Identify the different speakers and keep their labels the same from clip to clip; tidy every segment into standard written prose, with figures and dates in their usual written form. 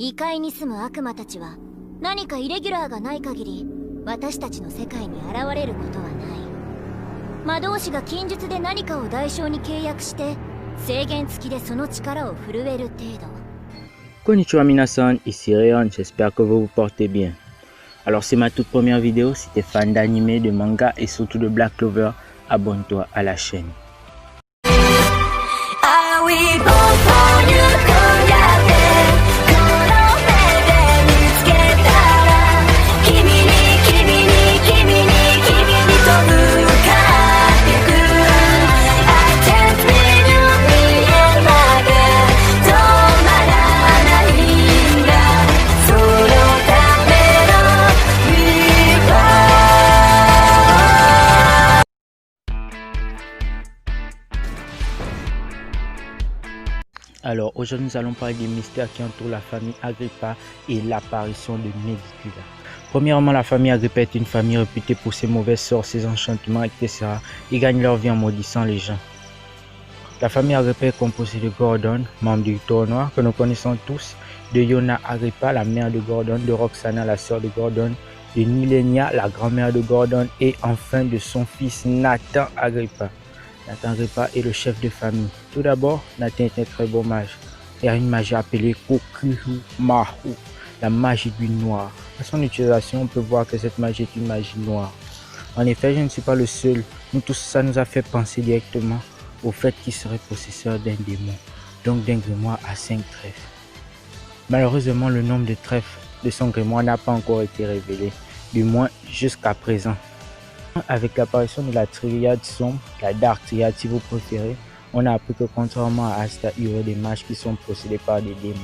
Speaker 1: 異界に住む悪魔たちは何かイレギュラーがない限り私たちの世界に現れることはない。魔導士が禁術で何かを代償に契約して制限付きでその力を震える程度。
Speaker 2: Konnichiwa minasan, ici Réon, j'espère que vous vous portez bien. Alors c'est ma toute première vidéo, si t'es fan d'anime, de manga et surtout de Black Clover, abonne-toi à la chaîne. Alors aujourd'hui nous allons parler des mystères qui entourent la famille Agrippa et l'apparition de Megicula. Premièrement, la famille Agrippa est une famille réputée pour ses mauvais sorts, ses enchantements, etc. Ils gagnent leur vie en maudissant les gens. La famille Agrippa est composée de Gordon, membre du Tour Noir que nous connaissons tous, de Yona Agrippa, la mère de Gordon, de Roxana, la sœur de Gordon, de Nilenia, la grand-mère de Gordon et enfin de son fils Nathan Agrippa. Nathan Agrippa est le chef de famille. Tout d'abord, Nathan est un très beau mage. Il a une magie appelée Kokumahu, la magie du noir. À son utilisation, on peut voir que cette magie est une magie noire. En effet, je ne suis pas le seul. Nous tous, ça nous a fait penser directement au fait qu'il serait possesseur d'un démon, donc d'un grimoire à 5 trèfles. Malheureusement, le nombre de trèfles de son grimoire n'a pas encore été révélé, du moins jusqu'à présent. Avec l'apparition de la triade sombre, la Dark Triade si vous préférez, on a appris que contrairement à Asta, il y aurait des mages qui sont possédés par des démons,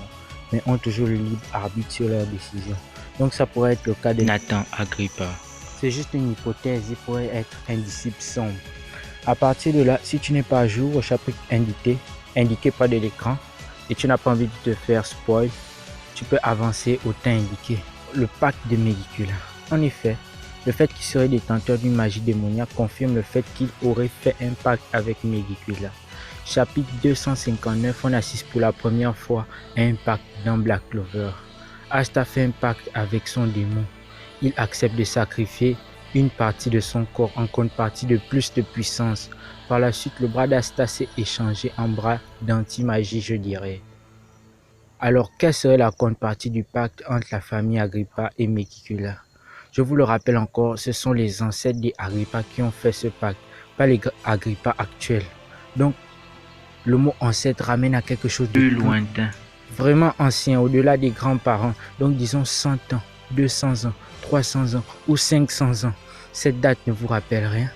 Speaker 2: mais ont toujours le libre arbitre sur leurs décisions. Donc ça pourrait être le cas de Nathan Agrippa. C'est juste une hypothèse, il pourrait être un disciple sombre. À partir de là, si tu n'es pas à jour au chapitre indiqué près de l'écran, et tu n'as pas envie de te faire spoil, tu peux avancer au temps indiqué. Le pacte de Megicula. En effet, le fait qu'il serait détenteur d'une magie démoniaque confirme le fait qu'il aurait fait un pacte avec Megicula. Chapitre 259, on assiste pour la première fois à un pacte dans Black Clover. Asta fait un pacte avec son démon. Il accepte de sacrifier une partie de son corps en contrepartie de plus de puissance. Par la suite, le bras d'Asta s'est échangé en bras d'anti-magie, je dirais. Alors, quelle serait la contrepartie du pacte entre la famille Agrippa et Megicula? Je vous le rappelle encore, ce sont les ancêtres des Agrippa qui ont fait ce pacte, pas les Agrippa actuels. Donc, le mot ancêtre ramène à quelque chose de plus lointain, vraiment ancien, au-delà des grands-parents. Donc, disons 100 ans, 200 ans, 300 ans ou 500 ans. Cette date ne vous rappelle rien?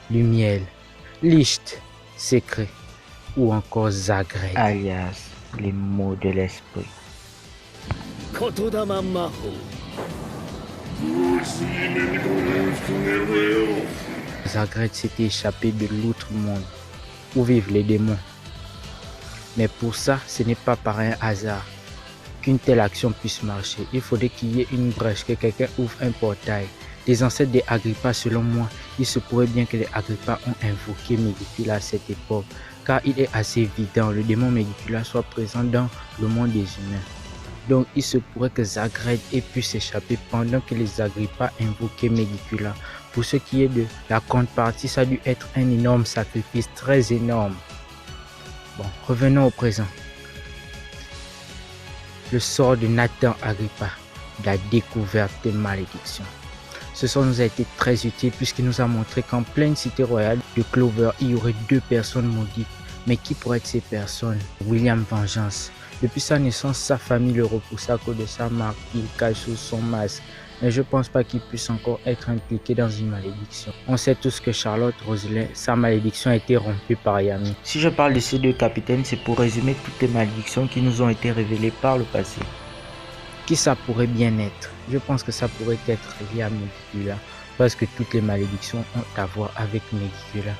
Speaker 2: Le miel, Licht, secret, ou encore Zagreb, alias les mots de l'esprit. Zagreb s'était échappé de l'autre monde où vivent les démons. Mais pour ça, ce n'est pas par un hasard qu'une telle action puisse marcher. Il faudrait qu'il y ait une brèche, que quelqu'un ouvre un portail. Les ancêtres des Agrippa, selon moi, il se pourrait bien que les Agrippa ont invoqué Megicula à cette époque, car il est assez évident le démon Megicula soit présent dans le monde des humains. Donc il se pourrait que Zagreb ait pu s'échapper pendant que les Agrippa invoquaient Megicula. Pour ce qui est de la contrepartie, ça a dû être un énorme sacrifice, très énorme. Bon, revenons au présent. Le sort de Nathan Agrippa, la découverte des malédictions. Ce sort nous a été très utile puisqu'il nous a montré qu'en pleine cité royale de Clover, il y aurait 2 personnes maudites. Mais qui pourraient être ces personnes? William Vengeance. Depuis sa naissance, sa famille le repoussa à cause de sa marque qu'il cache sous son masque. Mais je ne pense pas qu'il puisse encore être impliqué dans une malédiction. On sait tous que Charlotte Roseley, sa malédiction a été rompue par Yami. Si je parle de ces 2 capitaines, c'est pour résumer toutes les malédictions qui nous ont été révélées par le passé. Qui ça pourrait bien être? Je pense que ça pourrait être lié à Megicula, parce que toutes les malédictions ont à voir avec Megicula.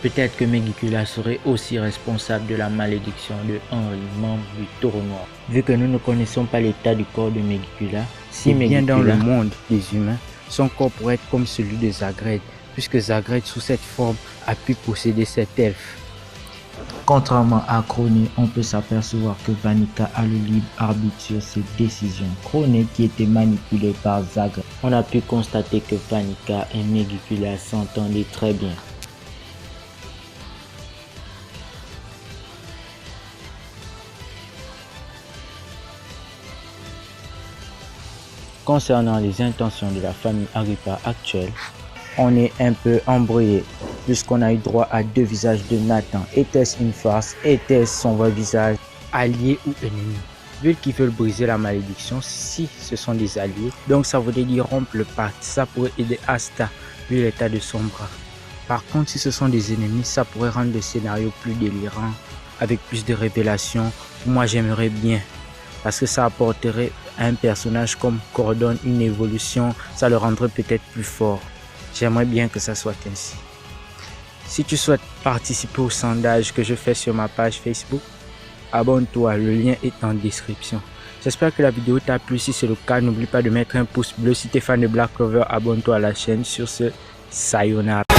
Speaker 2: Peut-être que Megicula serait aussi responsable de la malédiction de Henry, membre du Tour Noir. Vu que nous ne connaissons pas l'état du corps de Megicula, si bien dans le monde des humains, son corps pourrait être comme celui de Zagreb, puisque Zagreb sous cette forme a pu posséder cet elfe. Contrairement à Crone, on peut s'apercevoir que Vanica a le libre arbitre sur ses décisions. Crone qui était manipulé par Zagre. On a pu constater que Vanica et Megicula s'entendaient très bien. Concernant les intentions de la famille Agrippa actuelle, on est un peu embrouillé puisqu'on a eu droit à deux visages de Nathan. Était-ce une farce? Était-ce son vrai visage? Allié ou ennemi? Vu qu'ils veulent briser la malédiction, si ce sont des alliés, donc ça voudrait dire rompre le pacte. Ça pourrait aider Asta vu l'état de son bras. Par contre, si ce sont des ennemis, ça pourrait rendre le scénario plus délirant avec plus de révélations. Moi j'aimerais bien, parce que ça apporterait à un personnage comme Cordon une évolution, ça le rendrait peut-être plus fort. J'aimerais bien que ça soit ainsi. Si tu souhaites participer au sondage que je fais sur ma page Facebook, abonne-toi, le lien est en description. J'espère que la vidéo t'a plu. Si c'est le cas, n'oublie pas de mettre un pouce bleu. Si tu es fan de Black Clover, abonne-toi à la chaîne. Sur ce, sayonara.